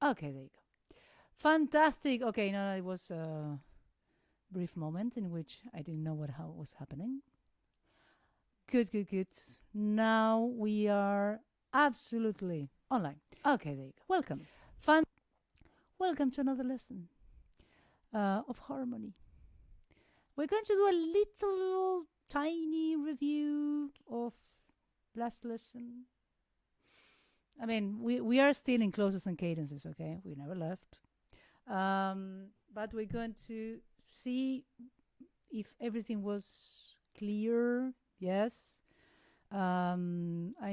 Okay, there you go. Fantastic. Okay, now it was a brief moment in which I didn't know what was happening. Good, good, good. Now we are absolutely online. Okay, there you go. Welcome. Welcome to another lesson of harmony. We're going to do a little tiny review of last lesson. I mean, we are still in clauses and cadences, okay? We never left. But we're going to see if everything was clear. Yes. I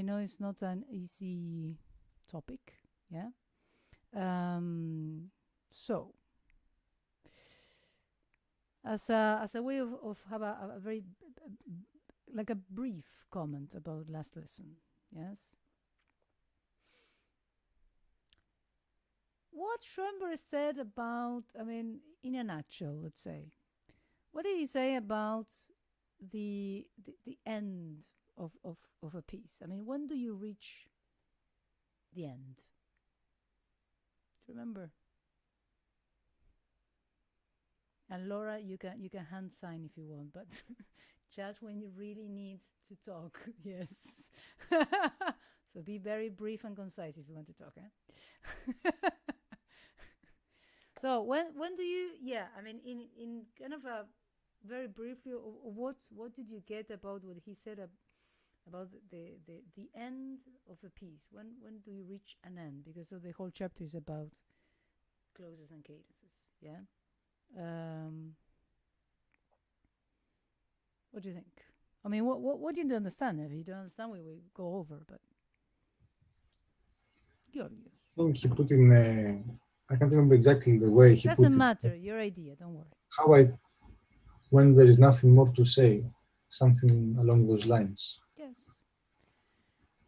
know it's not an easy topic. Yeah. So, as a way of have a very like a brief comment about last lesson. Yes. What Schonberg said about, I mean, in a nutshell, let's say, what did he say about the end of a piece? I mean, when do you reach the end? Do you remember? And Laura, you can hand sign if you want, but just when you really need to talk, yes. So be very brief and concise if you want to talk, eh? So when do you? Yeah, I mean, in kind of a very briefly, what did you get about what he said about the end of a piece? When do you reach an end? Because so the whole chapter is about clauses and cadences. Yeah. What do you think? I mean, what did you understand? If you don't understand, we will go over. But Georgios. I think he put in. I can't remember exactly the way he put it. Doesn't matter. Your idea. Don't worry. How when there is nothing more to say, something along those lines. Yes.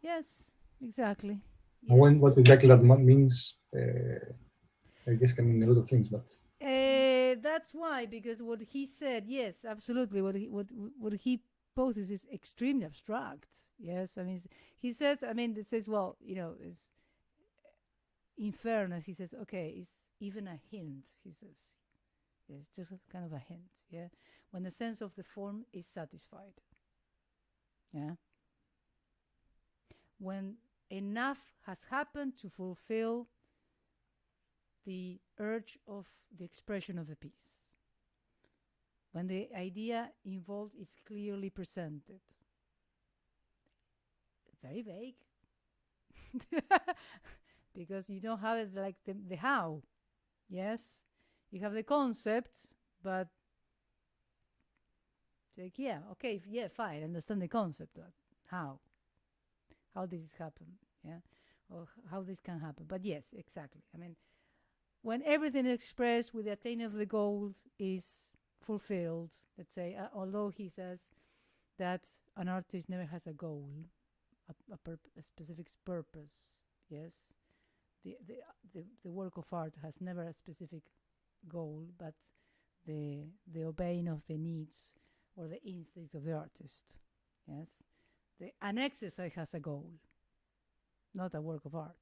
Yes. Exactly. Yes. And what exactly that means, I guess can mean a lot of things, but. That's why, because what he said, yes, absolutely. What he poses is extremely abstract. Yes, I mean, he says. I mean, it says, well, is. In fairness, he says, okay, it's even a hint, he says. It's just kind of a hint, yeah? When the sense of the form is satisfied, yeah? When enough has happened to fulfill the urge of the expression of the piece. When the idea involved is clearly presented. Very vague. Because you don't have it like the how. Yes, you have the concept, but like, yeah, okay, yeah, fine, understand the concept, but how this happen, yeah, or how this can happen. But yes, exactly. I mean, when everything expressed with the attainment of the goal is fulfilled, let's say, although he says that an artist never has a goal, a specific purpose, yes. The work of art has never a specific goal, but the obeying of the needs or the instincts of the artist. Yes, an exercise has a goal, not a work of art.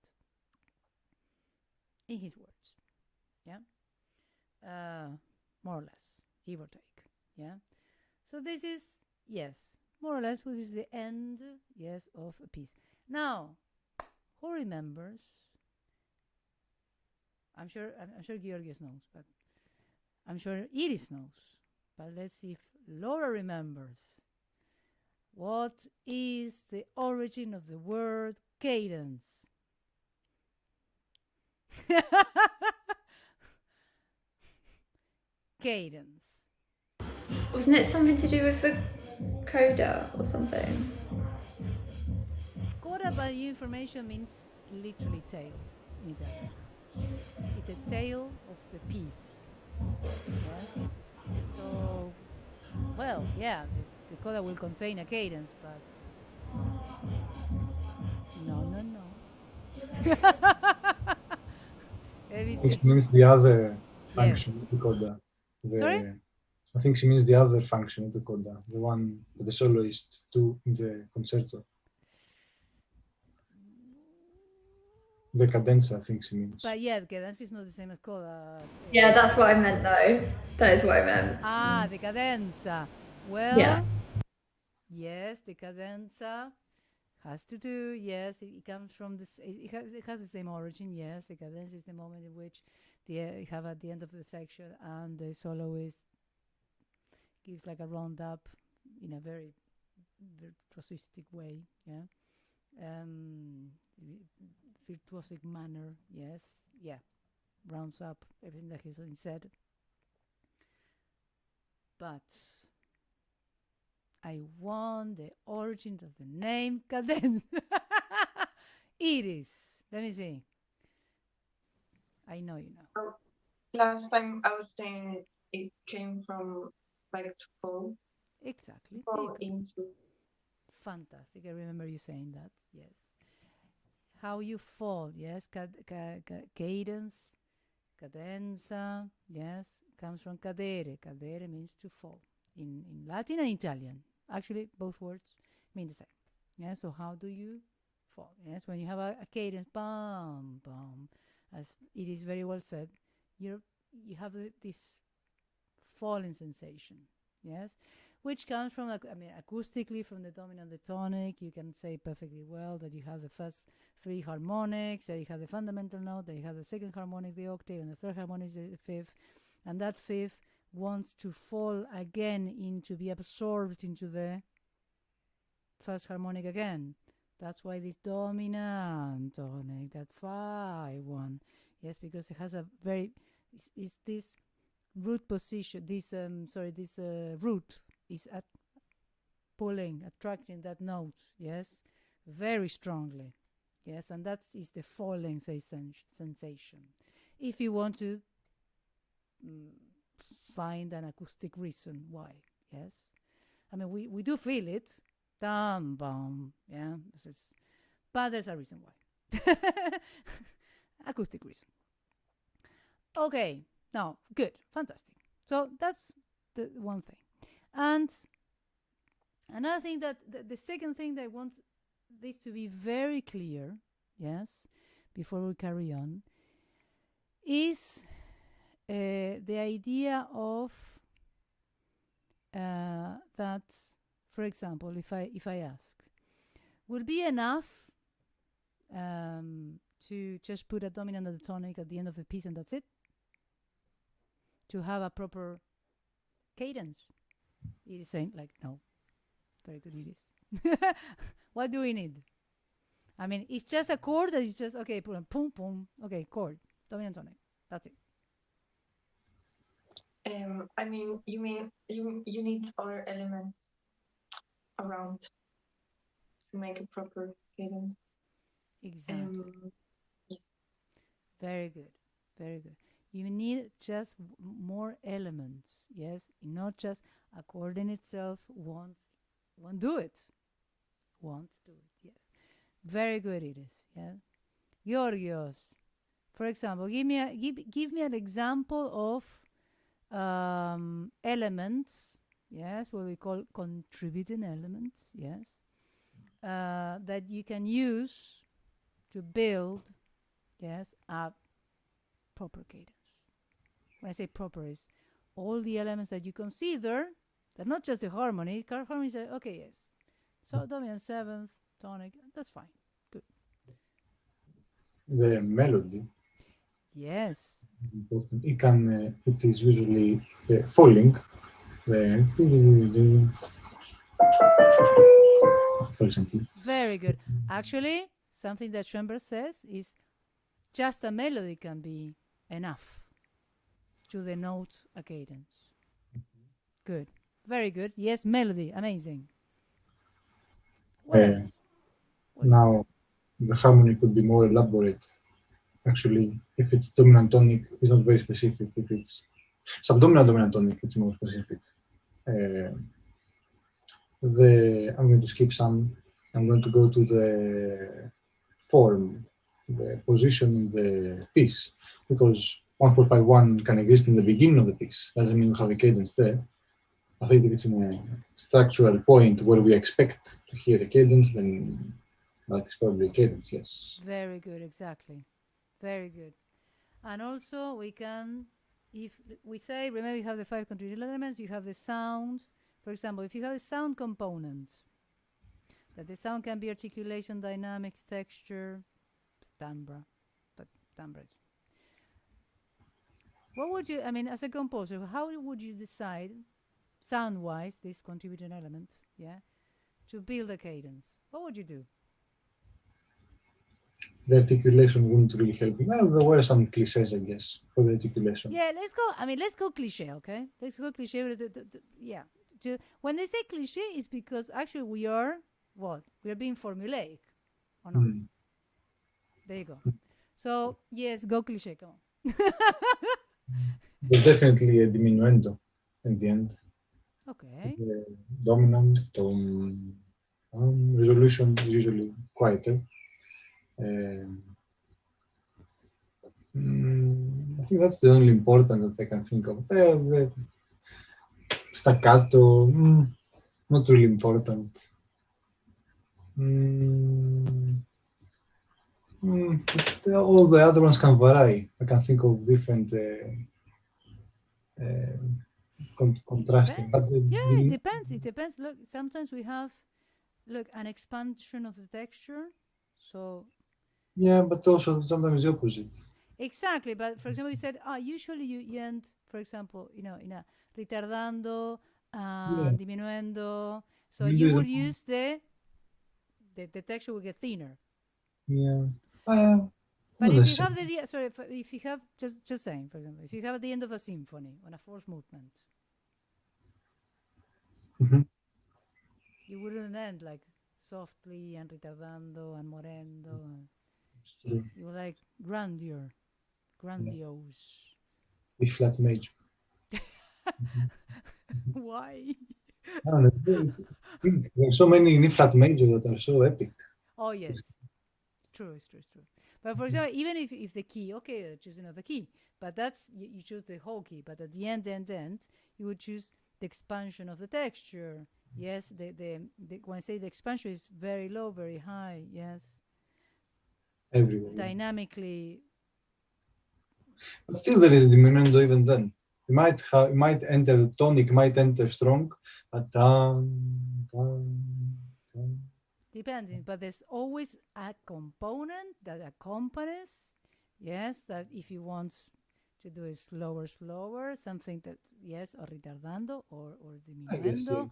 In his words, yeah, more or less, give or take. Yeah, so this is more or less. This is the end, yes, of a piece. Now, who remembers? I'm sure Georgios knows, but I'm sure Iris knows. But let's see if Laura remembers. What is the origin of the word cadence? Cadence. Wasn't it something to do with the coda or something? Coda, by information, means literally tail in Italian. It's a tail of the piece. Yes. So, well, yeah, the coda will contain a cadence, but no. I think she means the other function of the coda. Sorry? I think she means the other function of the coda, the one that the soloists do in the concerto. The cadenza, I think she means. But yeah, the cadence is not the same as coda. Yeah, that's what I meant though. That is what I meant. Ah, the cadenza. Well, Yeah. yes, the cadenza has to do, yes, it comes from this, it has the same origin, yes. The cadenza is the moment in which you have at the end of the section and the soloist gives like a roundup in a very virtuosistic way, yeah. Virtuosic manner, yes, yeah, rounds up everything that has been said. But I want the origin of the name cadence. It is. Let me see. I know you know. Last time I was saying it came from like to fall. Exactly. Fall into. Fantastic. I remember you saying that. Yes. How you fall. Yes. Cadence, cadenza. Yes. Comes from cadere. Cadere means to fall in Latin and Italian. Actually, both words mean the same. Yeah. So how do you fall? Yes. When you have a cadence, bum bum, as it is very well said, you have this falling sensation. Yes. Which comes from, acoustically from the dominant, the tonic. You can say perfectly well that you have the first three harmonics, that you have the fundamental note, that you have the second harmonic, the octave, and the third harmonic is the fifth. And that fifth wants to fall again to be absorbed into the first harmonic again. That's why this dominant tonic, that 5-1, yes, because it has a very, is this root position, this root is attracting that note, yes, very strongly, yes, and that is the falling sensation. If you want to find an acoustic reason why, yes, we do feel it, dum bum, yeah, but there's a reason why. Acoustic reason. Okay, now good, fantastic. So that's the one thing. And another thing, that the second thing that I want this to be very clear, yes, before we carry on, is the idea of that, for example, if I ask, would be enough to just put a dominant and a tonic at the end of the piece and that's it? To have a proper cadence? It is saying like, no. Very good it is. What do we need? It's just a chord that is just, okay, boom, boom, okay, chord, dominant tonic. That's it. You mean you need other elements around to make a proper cadence. Exactly. Yes. Very good. Very good. You need just more elements, yes? Not just a chord in itself won't do it. Won't do it, yes. Very good it is, yeah? Georgios, for example, give me an example of elements, yes, what we call contributing elements, yes, that you can use to build, yes, a proper cadence. When I say proper, is all the elements that you consider, that not just the harmony. Harmony is okay, yes. So dominant seventh, tonic, that's fine. Good. The melody. Yes. Important. It is usually falling. For example. Very good. Actually, something that Schonberg says is just a melody can be enough to denote a cadence. Good. Very good. Yes, melody. Amazing. What else? Now, the harmony could be more elaborate. Actually, if it's dominant tonic, it's not very specific. If it's subdominant dominant tonic, it's more specific. I'm going to skip some. I'm going to go to the form, the position in the piece, because 1-4-5-1 can exist in the beginning of the piece. Doesn't mean we have a cadence there. I think if it's in a structural point where we expect to hear a cadence, then but it's probably a cadence, yes. Very good, exactly. Very good. And also we can, if we say, remember you have the 5 contributing elements, you have the sound. For example, if you have a sound component, that the sound can be articulation, dynamics, texture, timbre, but timbre. What would you, I mean, as a composer, how would you decide, sound-wise, this contributing element, yeah, to build a cadence? What would you do? The articulation wouldn't really help me. Well, there were some cliches, I guess, for the articulation. Yeah, let's go. I mean, let's go cliche, okay? Let's go cliche. Yeah. When they say cliche, it's because actually we are what? We are being formulaic, or not? Mm. There you go. So yes, go cliche. Come on. But definitely a diminuendo in the end. Okay. The dominant tone resolution is usually quieter. I think that's the only important that I can think of. The staccato, not really important. All the other ones can vary. I can think of different contrasting. But it depends. It depends. Look, sometimes we have, an expansion of the texture. So. Yeah, but also sometimes the opposite. Exactly, but for example, you said, usually you end, for example, in a retardando, diminuendo. So you would use the texture will get thinner. Yeah. But if you have if you have just saying, for example, if you have at the end of a symphony on a fourth movement, you wouldn't end like softly and retardando and morendo. You were like grandiose. E flat major. Why? I don't know. There are so many in E flat major that are so epic. Oh yes, it's true. But for example, even if the key, okay, choose another key, but that's you choose the whole key. But at the end, you would choose the expansion of the texture. Yes, the when I say the expansion is very low, very high. Yes, everywhere. Dynamically. But still, there is a diminuendo even then. You might enter the tonic, might enter strong, but depending. But there's always a component that accompanies. Yes, that if you want to do it slower, something that or retardando or diminuendo.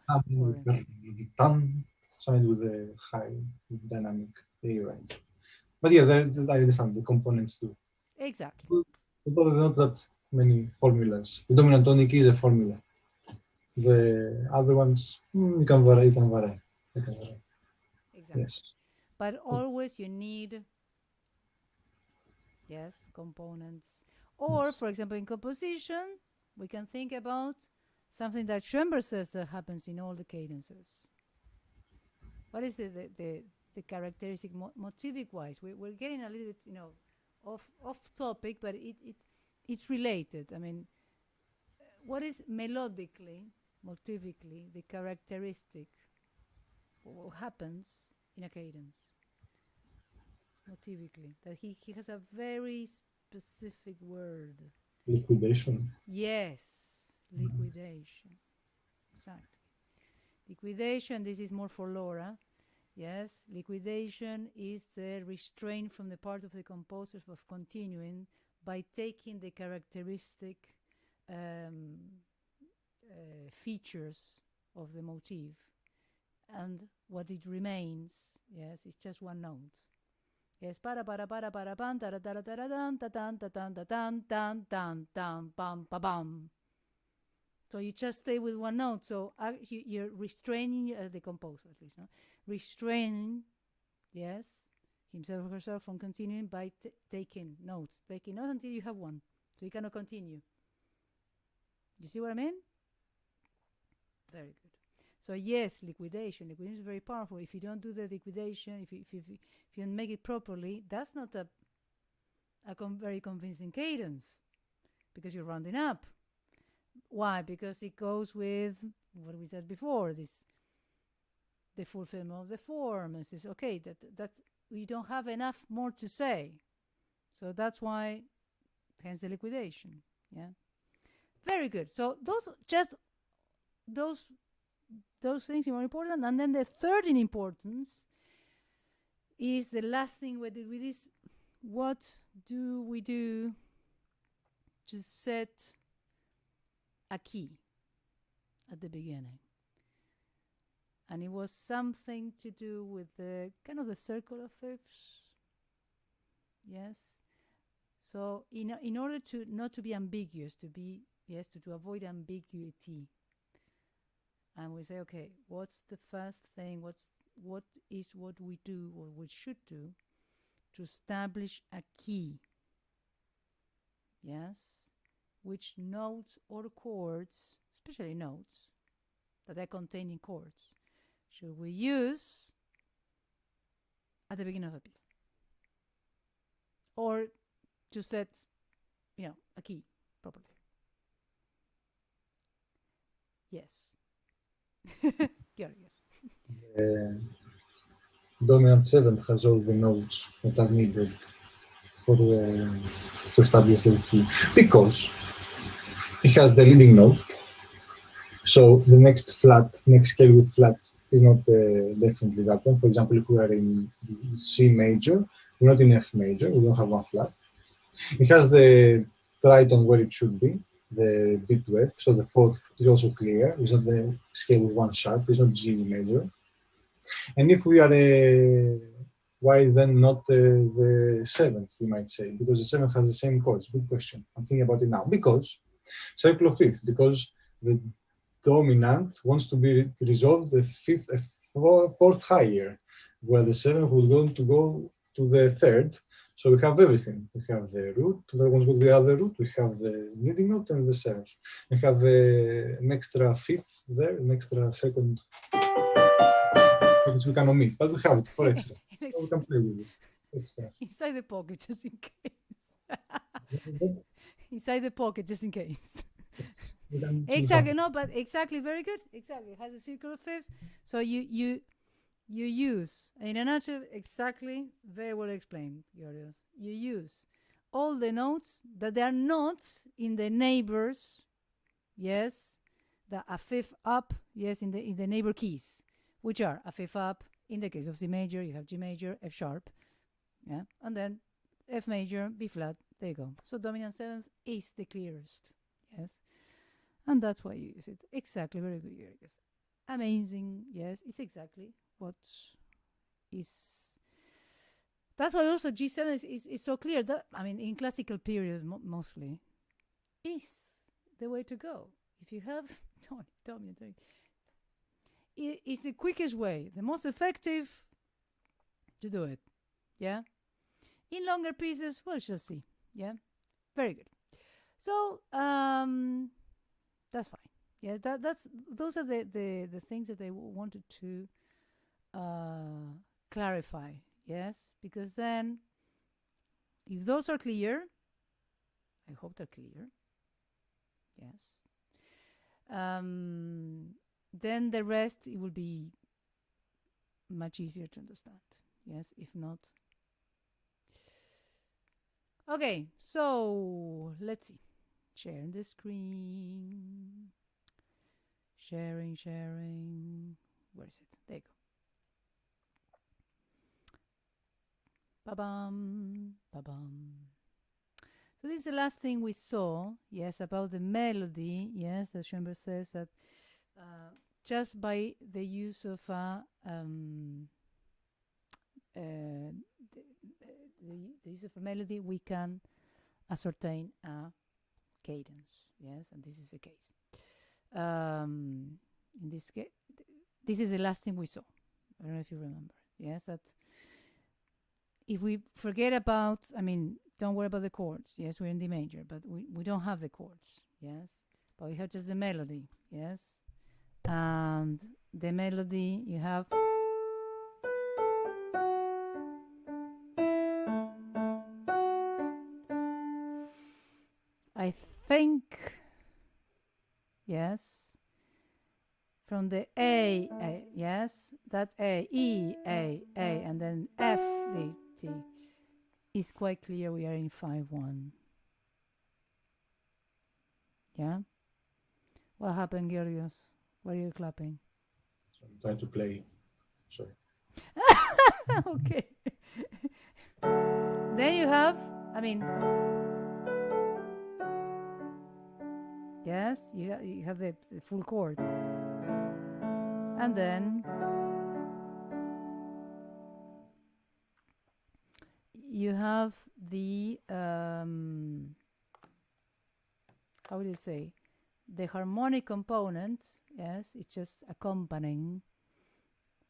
Something with a high dynamic. You're right. But yeah, I understand the components too. Exactly. Although there are not that many formulas. The dominant tonic is a formula. The other ones, you can vary. Exactly. Yes. But always you need, components. Or, for example, in composition, we can think about something that Schonberg says that happens in all the cadences. What is the characteristic motivic-wise? We're getting a little bit, off topic, but it's related. I mean, what is melodically, motivically, the characteristic? What happens in a cadence? Motivically, that he has a very specific word. Liquidation. Yes, liquidation. Exactly. Liquidation, this is more for Laura. Yes, liquidation is the restraint from the part of the composers of continuing by taking the characteristic features of the motif, and what it remains, is just one note. Yes, para pan tara tara tara dan ta tan ta tan ta tan tan tan tan pam pa bam. So you just stay with one note. So you're restraining the composer, at least, no? Restraining, himself or herself from continuing by taking notes until you have one, so you cannot continue. You see what I mean? Very good. So yes, liquidation is very powerful. If you don't do the liquidation, if you don't make it properly, that's not a very convincing cadence, because you're rounding up. Why? Because it goes with what we said before, this the fulfillment of the form. And says, okay, that's we don't have enough more to say, so that's why, hence the liquidation. Yeah, very good. So those things are important. And then the third in importance is the last thing we did with this. What do we do to set a key at the beginning? And it was something to do with the kind of the circle of fifths. Yes. So in order to not to be ambiguous, to avoid ambiguity, and we say, okay, what's the first thing? What we do or we should do to establish a key? Yes, which notes or chords, especially notes that are containing chords, should we use at the beginning of a piece, or to set, a key properly? Yes. Yes. Dominant seventh has all the notes that are needed to establish the key, because it has the leading note. So the next scale with flats is not definitely that one. For example, if we are in C major, we're not in F major, we don't have one flat. It has the tritone where it should be, the B to F, so the fourth is also clear. It's not the scale with one sharp, it's not G major. And if we are why then not the seventh, you might say, because the seventh has the same chords? Good question. I'm thinking about it now. Because circle of fifth, because the dominant wants to be resolved the fourth higher, where the seventh was going to go to the third. So we have everything. We have the root, that wants to go to the other root. We have the leading note and the seventh. We have an extra fifth there, an extra second, which we can omit, but we have it for extra. So we can play with it. Extra. Inside the pocket, just in case. Inside the pocket, just in case. Exactly. No, but exactly. Very good. Exactly. It has a circle of fifths. So you use, in a nutshell, exactly, very well explained, Georgios. You use all the notes that they are not in the neighbors, yes, a fifth up, yes, in the neighbor keys, which are a fifth up. In the case of C major, you have G major, F sharp, yeah, and then F major, B flat. There you go. So dominant seventh is the clearest, yes, and that's why you use it. Exactly, very good, Georgios. Amazing, yes, it's exactly what is. That's why also G7 is so clear. That, I mean, in classical periods mostly, is the way to go. If you have dominant, it's the quickest way, the most effective to do it. Yeah. In longer pieces, we'll just see. Yeah. Very good. So that's fine. Yeah, those are the things that they wanted to clarify. Yes, because then, if those are clear, I hope they're clear. Yes. Then the rest, it will be much easier to understand. Yes, if not. Okay, so let's see. Sharing the screen. Sharing. Where is it? There you go. Ba-bum. So this is the last thing we saw, yes, about the melody, yes, that Schonberg says that just by the use of the use of a melody, we can ascertain a cadence, yes, and this is the case. In this case, this is the last thing we saw. I don't know if you remember, yes, that if we forget about, I mean, don't worry about the chords. Yes, we're in D major, but we don't have the chords. Yes, but we have just the melody. Yes, and the melody you have. I think, yes, from the A, yes, that's A, E, A, and then F, D, T. It's quite clear we are in 5-1. Yeah? What happened, Georgios? Why are you clapping? So I'm trying to play. Sorry. Okay. Then you have, yes, you have the full chord. And then you have the, how do you say? The harmonic component, yes, it's just accompanying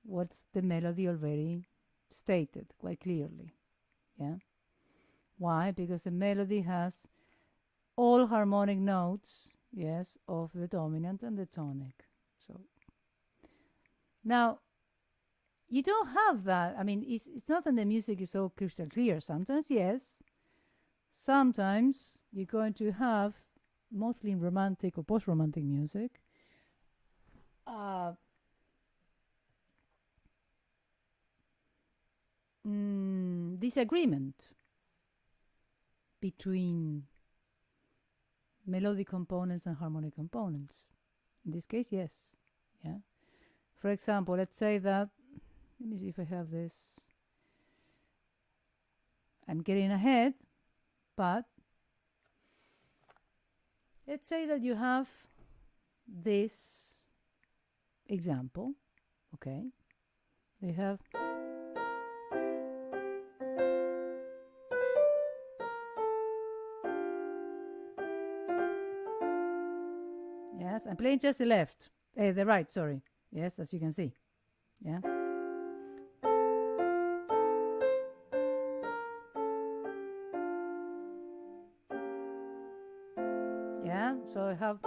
what the melody already stated quite clearly. Yeah. Why? Because the melody has all harmonic notes, yes, of the dominant and the tonic. So now you don't have that. It's not that the music is so crystal clear. Sometimes, yes. Sometimes you're going to have, mostly in romantic or post-romantic music, disagreement between melodic components and harmonic components. In this case, yes. Yeah. For example, let's say that, let me see if I have this. I'm getting ahead, but let's say that you have this example, okay? They have yes, I'm playing just the left, the right, sorry. Yes, as you can see. Yeah. Yeah, so I have,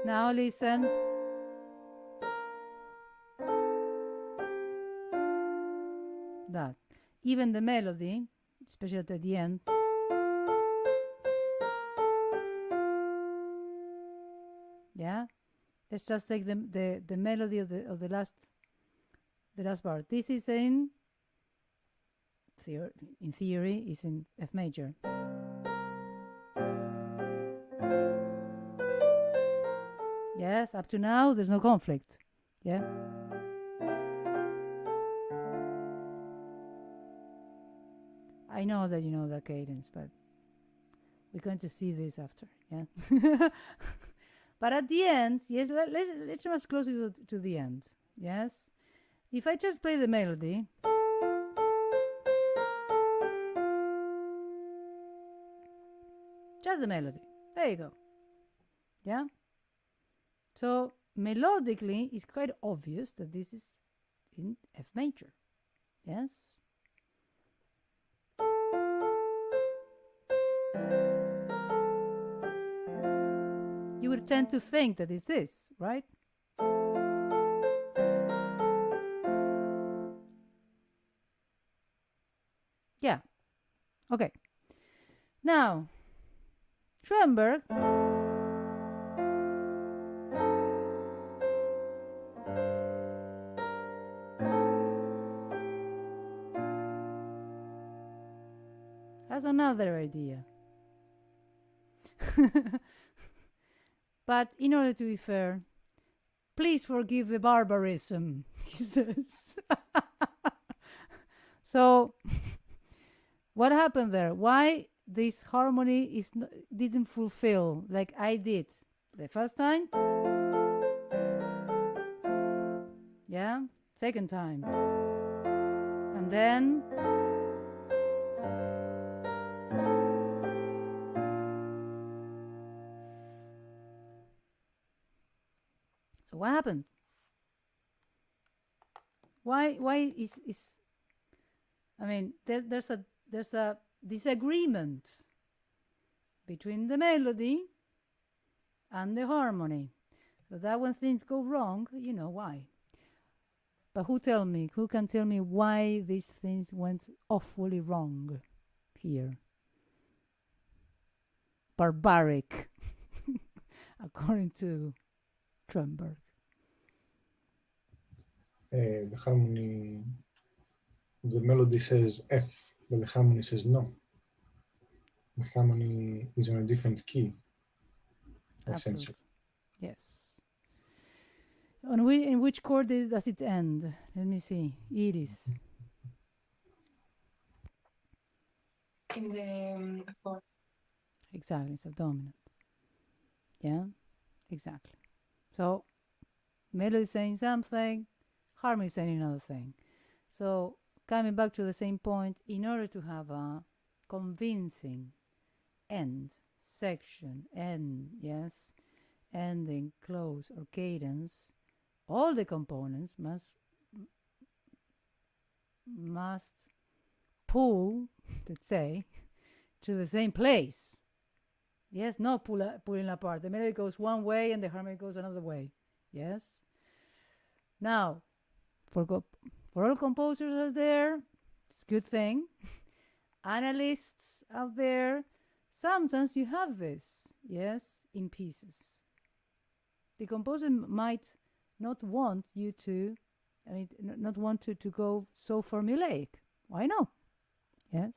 now listen. That. Even the melody, especially at the end, yeah. Let's just take the melody of the last part. This is in theory is in F major. Yes, up to now there's no conflict. Yeah. I know that you know the cadence, but we're going to see this after. Yeah. But at the end, yes, let's just close it to the end. Yes. If I just play the melody, just the melody. There you go. Yeah. So melodically, it's quite obvious that this is in F major. Yes. You would tend to think that it's this, right? Yeah. Okay. Now, Schonberg has another idea. But in order to be fair, please forgive the barbarism, he says. So, what happened there? Why this harmony didn't fulfill like I did the first time? Yeah, second time. And then so what happened? Why is there's a disagreement between the melody and the harmony. So that when things go wrong, you know why. But who can tell me why these things went awfully wrong here? Barbaric, according to Schonberg? The harmony, the melody says F, but the harmony says no. The harmony is on a different key, essentially. Yes. In which chord does it end? Let me see. It is. In the fourth. Exactly, subdominant. Yeah, exactly. So, melody saying something, harmony saying another thing. So, coming back to the same point, in order to have a convincing end, section, end, yes, ending, close, or cadence, all the components must pull, let's say, to the same place. Yes, not pulling apart. The melody goes one way and the harmony goes another way. Yes. Now, for all composers out there, it's a good thing. Analysts out there, sometimes you have this, yes, in pieces. The composer might not want you to, not want to go so formulaic. Why not? Yes.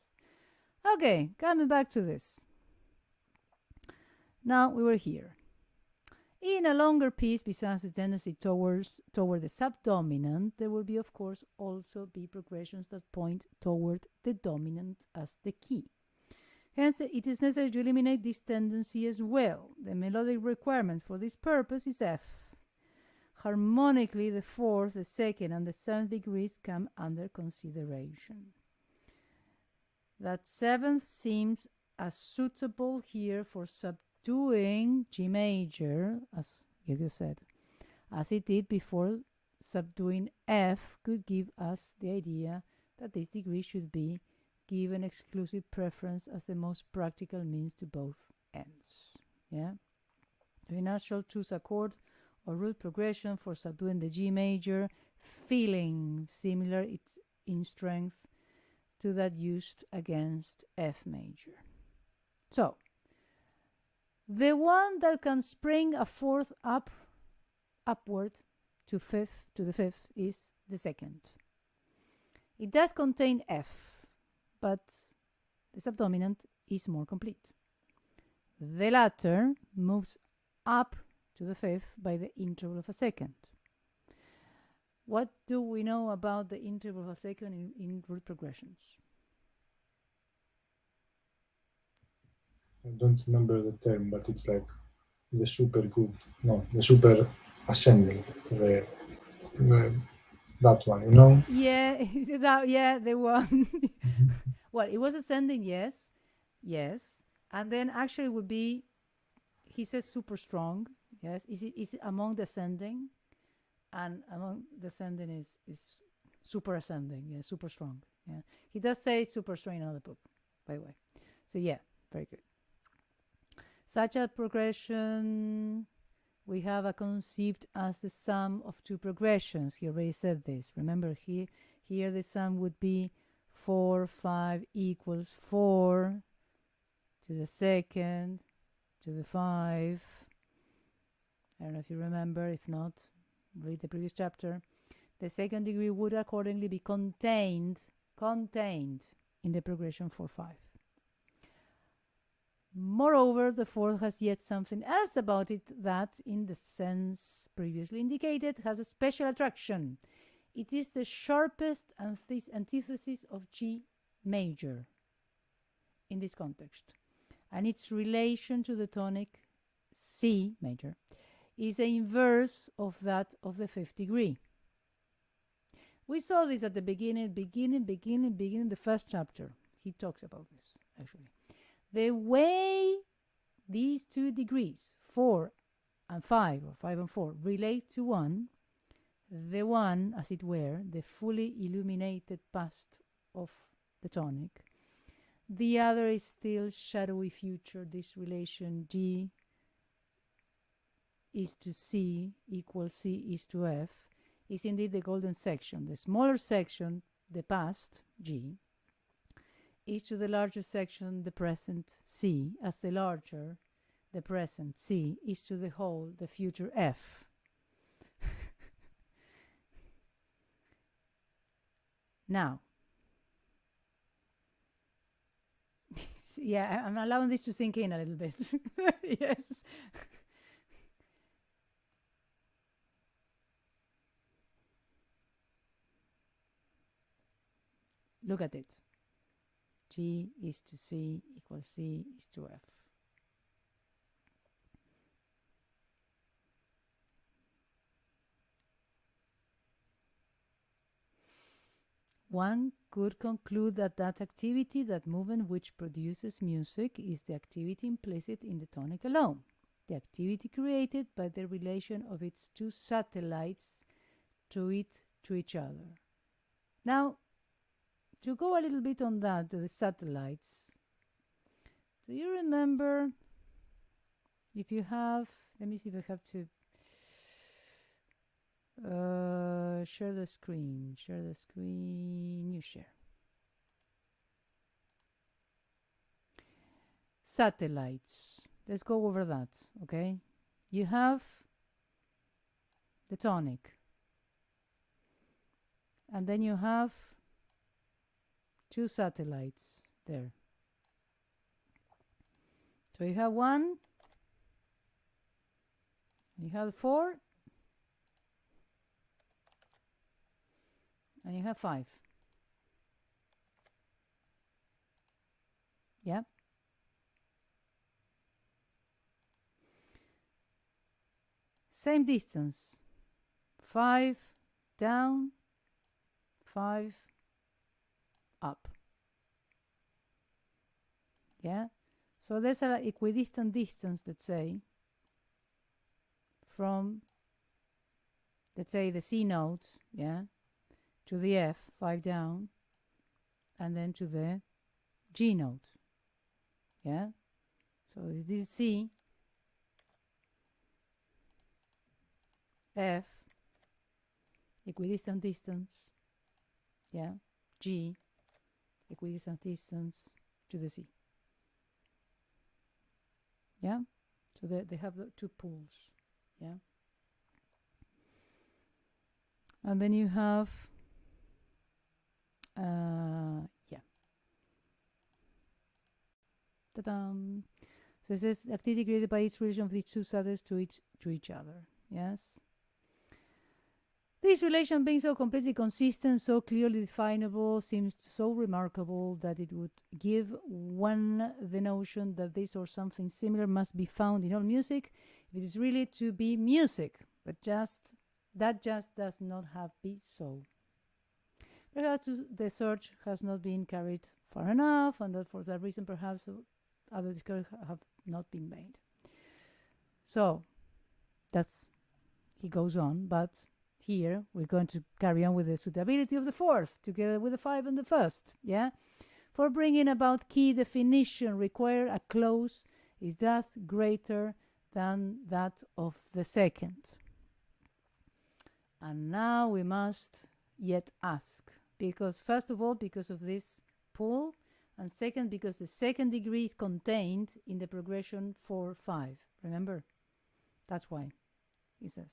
Okay, coming back to this. Now we were here. In a longer piece, besides the tendency toward the subdominant, there will be, of course, also be progressions that point toward the dominant as the key. Hence, it is necessary to eliminate this tendency as well. The melodic requirement for this purpose is F. Harmonically, the fourth, the second, and the seventh degrees come under consideration. That seventh seems as suitable here for subduing G major, as Gisela said, as it did before. Subduing F could give us the idea that this degree should be given exclusive preference as the most practical means to both ends. Yeah, we now shall choose a chord or root progression for subduing the G major, feeling similar in strength to that used against F major. So, the one that can spring a fourth upward to the fifth is the second. It does contain F, but the subdominant is more complete. The latter moves up to the fifth by the interval of a second. What do we know about the interval of a second in root progressions? I don't remember the term, but it's like the super ascending, that one, you know? Yeah, the one. Well, it was ascending, yes, and then actually would be, he says super strong, yes. Is it among the ascending? And among the ascending is super ascending, yeah, super strong, yeah. He does say super strong in another book, by the way. So yeah, very good. Such a progression we have conceived as the sum of two progressions. He already said this. Remember, here the sum would be 4, 5 equals 4 to the second to the 5. I don't know if you remember. If not, read the previous chapter. The second degree would accordingly be contained in the progression 4, 5. Moreover, the fourth has yet something else about it that, in the sense previously indicated, has a special attraction. It is the sharpest antithesis of G major in this context, and its relation to the tonic C major is the inverse of that of the fifth degree. We saw this at the beginning, the first chapter. He talks about this, actually. The way these two degrees, 4 and 5, or 5 and 4, relate to one, the one, as it were, the fully illuminated past of the tonic, the other is still shadowy future. This relation G is to C equals C is to F is indeed the golden section. The smaller section, the past, G, is to the larger section, the present, C, as the larger, the present, C, is to the whole, the future, F. Now, yeah, I'm allowing this to sink in a little bit. Yes. Look at it. G is to C equals C is to F. One could conclude that that activity, that movement which produces music, is the activity implicit in the tonic alone, the activity created by the relation of its two satellites to each other. Now, to go a little bit on that, the satellites, do you remember, if you have, let me see if I have to share the screen, you share. Satellites, let's go over that, okay? You have the tonic, and then you have two satellites there. So you have one, you have 4, and you have 5. Yeah. Same distance. 5 down, 5 up. Yeah. So there's an equidistant distance, let's say, from, let's say, the C note, yeah, to the F, 5 down, and then to the G note. Yeah. So this is C, F, equidistant distance, yeah, G, equidistant distance to the C. Yeah. So they have the two pools. Yeah. And then you have yeah. Ta-da. So it says activity created by each relation of these two satellites to each other. Yes. This relation being so completely consistent, so clearly definable, seems so remarkable that it would give one the notion that this or something similar must be found in all music, if it is really to be music, but that just does not have be so. Perhaps the search has not been carried far enough, and that for that reason perhaps other discoveries have not been made. So that's, he goes on, but here we're going to carry on with the suitability of the fourth together with the 5 and the first. Yeah. For bringing about key definition require a clause is thus greater than that of the second. And now we must yet ask, because first of all, because of this pool, and second, because the second degree is contained in the progression 4-5. Remember? That's why he says.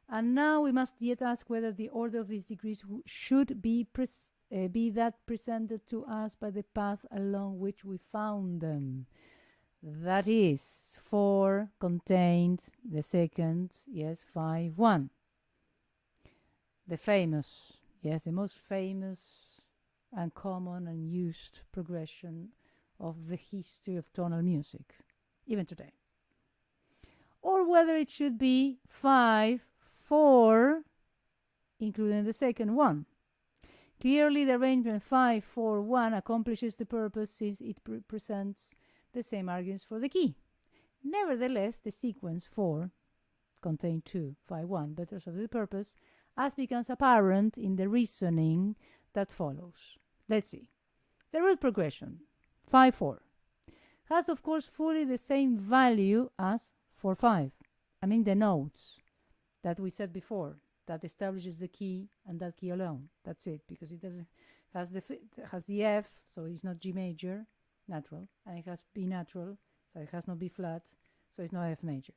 And now we must yet ask whether the order of these degrees should be that presented to us by the path along which we found them. That is, 4 contained the second, yes, 5-1. The famous, yes, the most famous and common and used progression of the history of tonal music, even today. Or whether it should be 5-4, including the second one. Clearly, the arrangement 5-4-1 accomplishes the purpose since it presents the same arguments for the key. Nevertheless, the sequence 4 contain 2-5-1 better serves the purpose, as becomes apparent in the reasoning that follows. Let's see. The root progression 5-4 has, of course, fully the same value as 4-5. I mean the notes that we said before, that establishes the key and that key alone. That's it, because it doesn't has the F, so it's not G major, natural, and it has B natural, so it has no B flat, so it's not F major.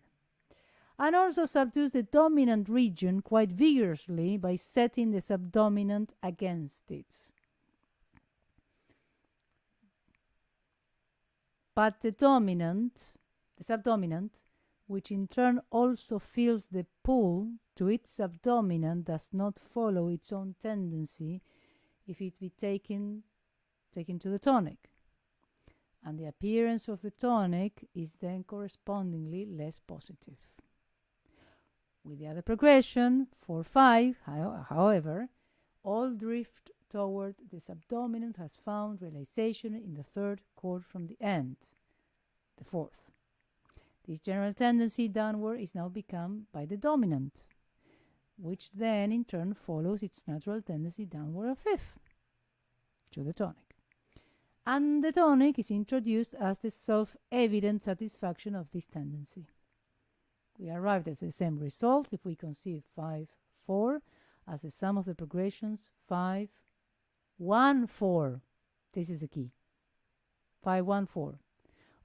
and also subdues the dominant region quite vigorously by setting the subdominant against it. But the subdominant, which in turn also feels the pull to its subdominant, does not follow its own tendency if it be taken to the tonic. And the appearance of the tonic is then correspondingly less positive. With the other progression, 4-5, however, all drift toward the subdominant has found realization in the third chord from the end, the fourth. This general tendency downward is now become by the dominant, which then in turn follows its natural tendency downward of fifth to the tonic. And the tonic is introduced as the self-evident satisfaction of this tendency. We arrived at the same result if we conceive 5-4 as the sum of the progressions 5-1-4. This is the key. 5-1-4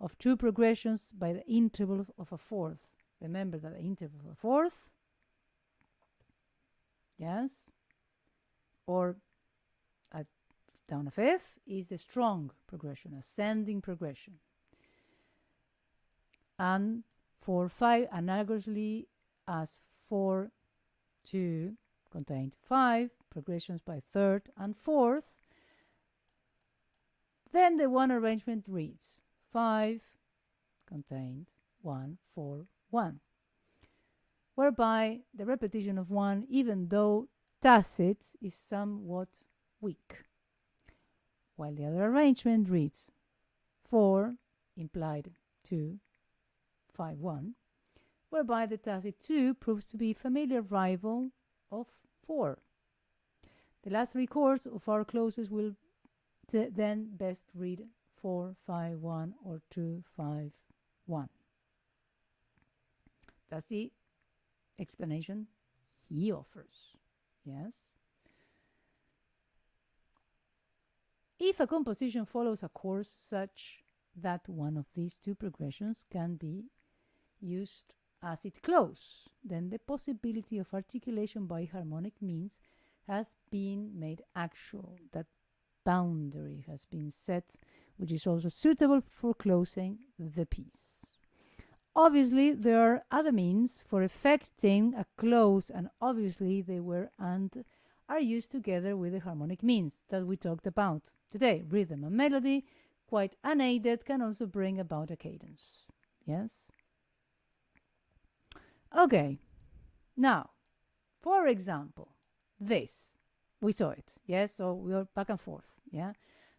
of two progressions by the interval of a fourth. Remember that the interval of a fourth, yes, or down a fifth is the strong progression, ascending progression. And 4-5, analogously as 4-2 contained 5 progressions by third and fourth, then the one arrangement reads 5 contained 1-4-1, whereby the repetition of 1, even though tacit, is somewhat weak, while the other arrangement reads 4 implied 2, 5-1, whereby the tacit 2 proves to be familiar rival of 4. The last three chords of our clauses will then best read 4-5-1 or 2-5-1. That's the explanation he offers. Yes. If a composition follows a course such that one of these two progressions can be used as its close, then the possibility of articulation by harmonic means has been made actual. That boundary has been set, which is also suitable for closing the piece. Obviously, there are other means for effecting a close, and obviously they were and are used together with the harmonic means that we talked about today. Rhythm and melody, quite unaided, can also bring about a cadence. Yes? Okay. Now, for example, this. We saw it. Yes? So we are back and forth. Yeah?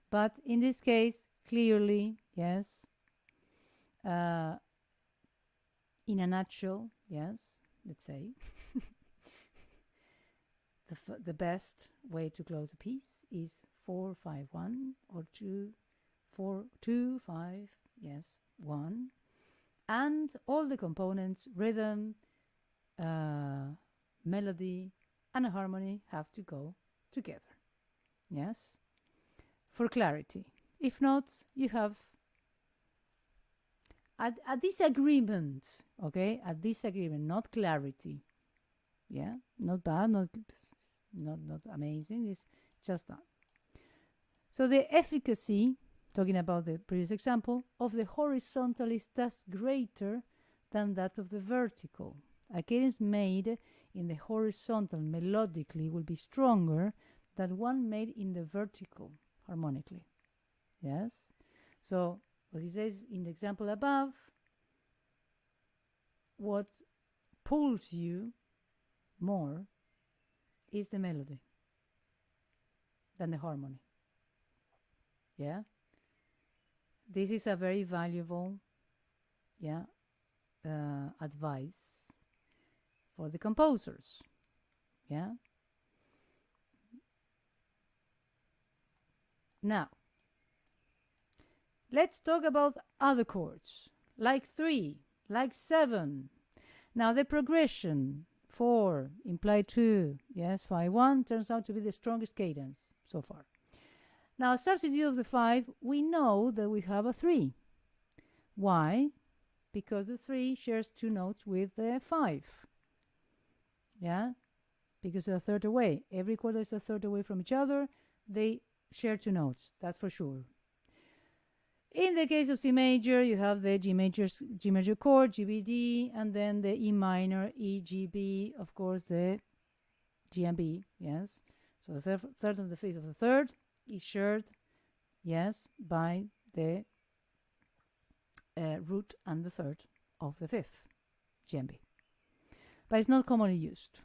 But in this case, clearly, yes, in a nutshell, yes, let's say, the best way to close a piece is 4-5-1 or 2-4-2-5, yes, 1, and all the components, rhythm, melody, and harmony have to go together. Yes, for clarity. If not, you have a disagreement. Okay, a disagreement, not clarity. Yeah, not bad, not amazing. It's just that. So the efficacy, talking about the previous example, of the horizontal is thus greater than that of the vertical. A cadence made in the horizontal melodically will be stronger than one made in the vertical harmonically. Yes? So what he says in the example above, what pulls you more is the melody than the harmony. Yeah? This is a very valuable advice for the composers. Yeah? Now, let's talk about other chords, like 3, like 7. Now, the progression 4 implied 2, yes, 5-1 turns out to be the strongest cadence so far. Now, substitute of the 5, we know that we have a 3. Why? because the 3 shares 2 notes with the 5. Yeah, because they're a third away. Every chord is a third away from each other. They share 2 notes, that's for sure. In the case of C major, you have the G major chord, G, B, D, and then the E minor, E, G, B, of course, the G and B, yes. So the third and the fifth of the third is shared, yes, by the root and the third of the fifth, G and B. But it's not commonly used.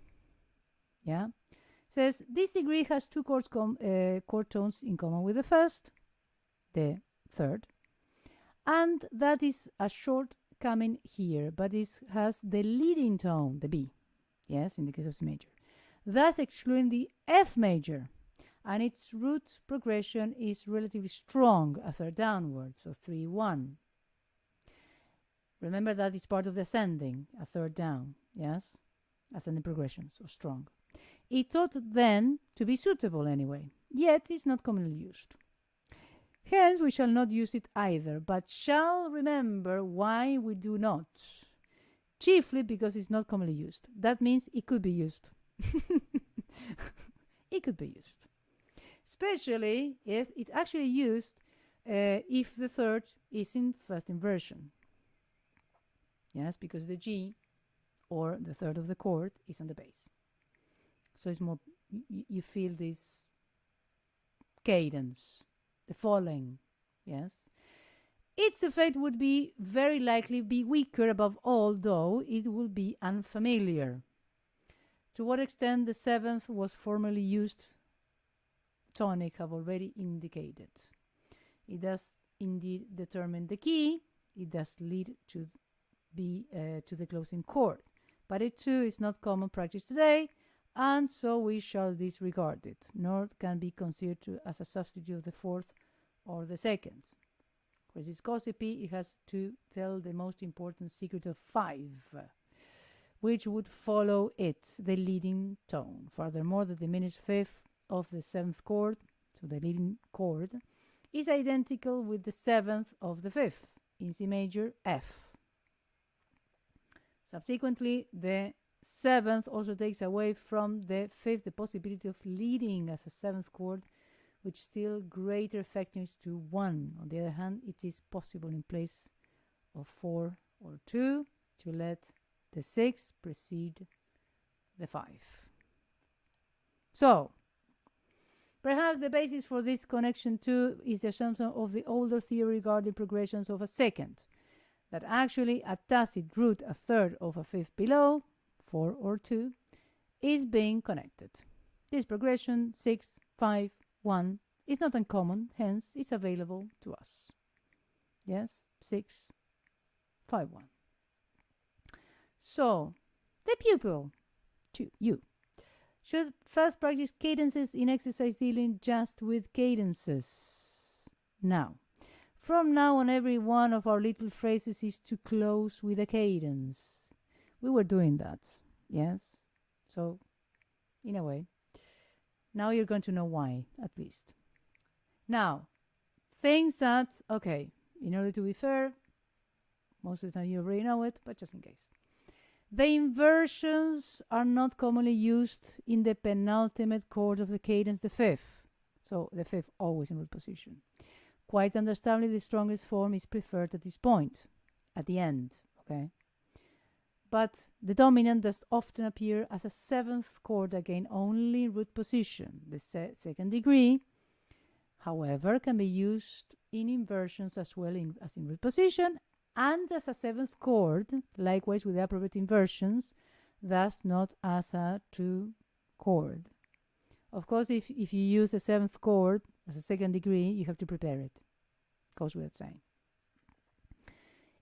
Yeah. It says this degree has 2 chord tones in common with the first, the third, and that is a shortcoming here, but it has the leading tone, the B, yes, in the case of C major, thus excluding the F major, and its root progression is relatively strong, a third downward, so 3-1. Remember that is part of the ascending, a third down, yes, ascending progression, so strong. It ought then to be suitable anyway, yet it's not commonly used. Hence, we shall not use it either, but shall remember why we do not. Chiefly because it's not commonly used. That means it could be used. It could be used. Especially, yes, it's actually used if the third is in first inversion. Yes, because the G or the third of the chord is on the bass. So it's more, you feel this cadence, the falling, yes. Its effect would be very likely be weaker above all, though it will be unfamiliar. To what extent the seventh was formerly used, tonic have already indicated. It does indeed determine the key. It does lead to the closing chord, but it too is not common practice today, and so we shall disregard it, nor can be considered as a substitute of the fourth or the second. For this gossipy, it has to tell the most important secret of 5, which would follow it, the leading tone. Furthermore, the diminished fifth of the 7th chord, so the leading chord, is identical with the 7th of the 5th in C major, F. Subsequently, the 7th also takes away from the 5th the possibility of leading as a 7th chord, with still greater effectiveness to 1. On the other hand, it is possible in place of 4 or 2 to let the 6 precede the 5. So, perhaps the basis for this connection too is the assumption of the older theory regarding progressions of a second, that actually a tacit root a third of a fifth below, 4 or 2, is being connected. This progression, 6, 5, 1, is not uncommon, hence it's available to us. Yes, 6, 5, 1. So, the pupil, you, should first practice cadences in exercise dealing just with cadences. Now, from now on, every one of our little phrases is to close with a cadence. We were doing that, yes? So, in a way, now you're going to know why, at least. Now, things that, okay, in order to be fair, most of the time you already know it, but just in case. The inversions are not commonly used in the penultimate chord of the cadence, the fifth. So the fifth always in root position. Quite understandably, the strongest form is preferred at this point, at the end, okay? But the dominant does often appear as a 7th chord, again, only in root position. The second degree, however, can be used in inversions as well as in root position, and as a 7th chord, likewise with the appropriate inversions, thus not as a true chord. Of course, if you use a 7th chord as a second degree, you have to prepare it. Goes without saying.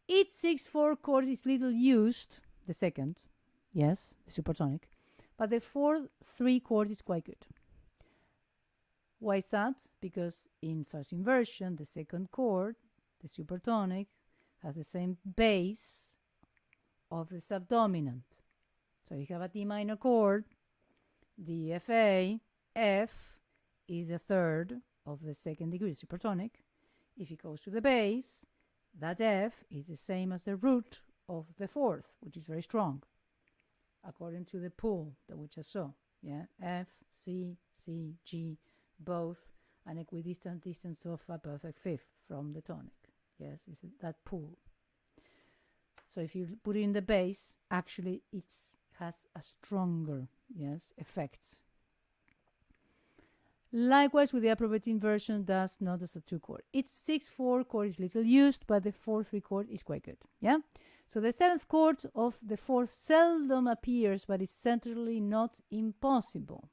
Its 6/4 chord is little used, the second, yes, the supertonic, but the 4/3 chord is quite good. Why is that? Because in first inversion, the second chord, the supertonic, has the same base of the subdominant. So you have a D minor chord, D, F, A, F is a third of the second degree supertonic. If it goes to the bass, that F is the same as the root of the fourth, which is very strong, according to the pool that we just saw. Yeah, F, C, C, G, both an equidistant distance of a perfect fifth from the tonic. Yes, it's that pool. So if you put it in the bass, actually it has a stronger, yes, effect. Likewise, with the appropriate inversion, does not as a 2 chord. Its 6/4 chord is little used, but the 4/3 chord is quite good. Yeah. So the 7th chord of the fourth seldom appears, but is certainly not impossible.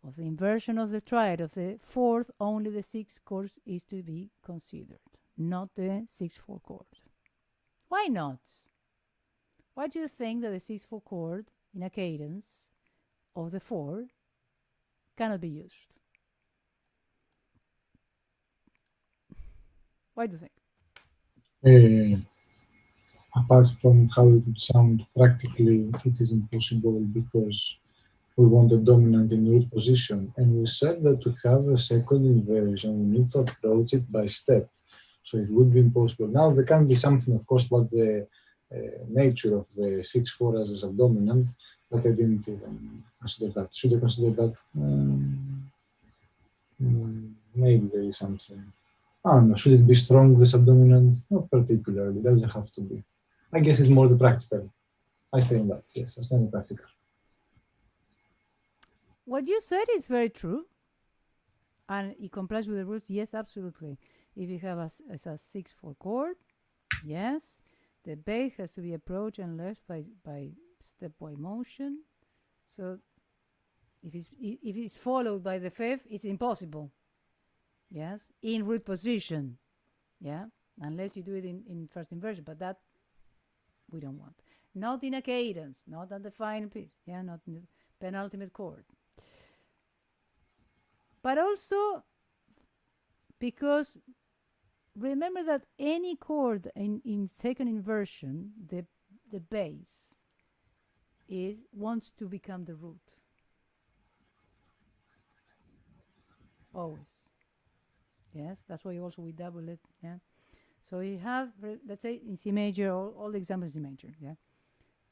Of the inversion of the triad of the fourth, only the 6th chord is to be considered, not the 6/4 chord. Why not? Why do you think that the 6/4 chord in a cadence of the 4 cannot be used? Why do you think? Apart from how it would sound practically, it is impossible because we want a dominant in root position. And we said that to have a second inversion, we need to approach it by step. So it would be impossible. Now, there can be something, of course, about the nature of the 6/4 as a subdominant, but I didn't even consider that. Should I consider that? Maybe there is something. I don't know. Should it be strong, the subdominant? Not particularly. It doesn't have to be. I guess it's more the practical. I stay on that. Yes, I stay on the practical. What you said is very true. And it complies with the rules. Yes, absolutely. If you have a 6/4 chord, yes, the bass has to be approached and left by stepwise motion. So if it's followed by the fifth, it's impossible. Yes, in root position. Yeah, unless you do it in first inversion, but that we don't want. Not in a cadence, not on the final piece. Yeah, not in the penultimate chord. But also because remember that any chord in second inversion, the bass wants to become the root. Always. Yes, that's why also we double it. Yeah. So you have, let's say in C major, all the examples in C major. Yeah.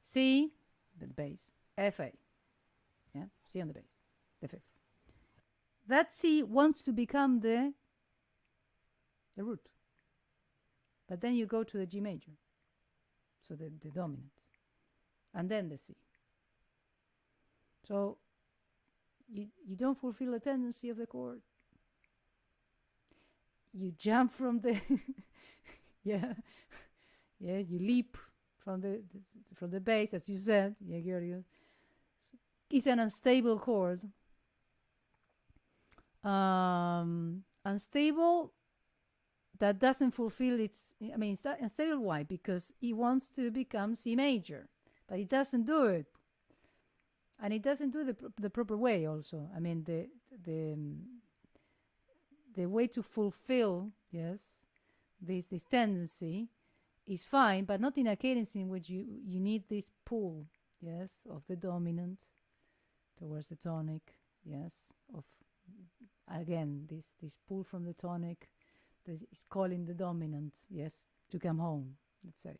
C, the bass, F A. Yeah. C on the bass, the fifth. That C wants to become the root. But then you go to the G major, so the dominant, and then the C. So you don't fulfill the tendency of the chord. You jump from the yeah, you leap from the bass, as you said. Yeah, Georgios. It's an unstable chord. Unstable that doesn't fulfill its. I mean, it's unstable. Why? Because it wants to become C major, but it doesn't do it, and it doesn't do the proper way. Also, I mean the way to fulfill this tendency is fine, but not in a cadence in which you need this pull of the dominant towards the tonic of again this pull from the tonic. This is calling the dominant to come home, let's say.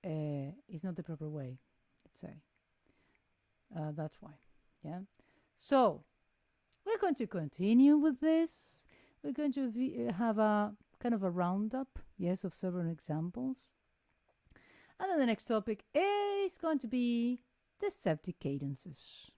It's not the proper way, let's say. That's why. So we're going to continue with this. We're going to have a kind of a roundup of several examples, and then the next topic is going to be the septic cadences.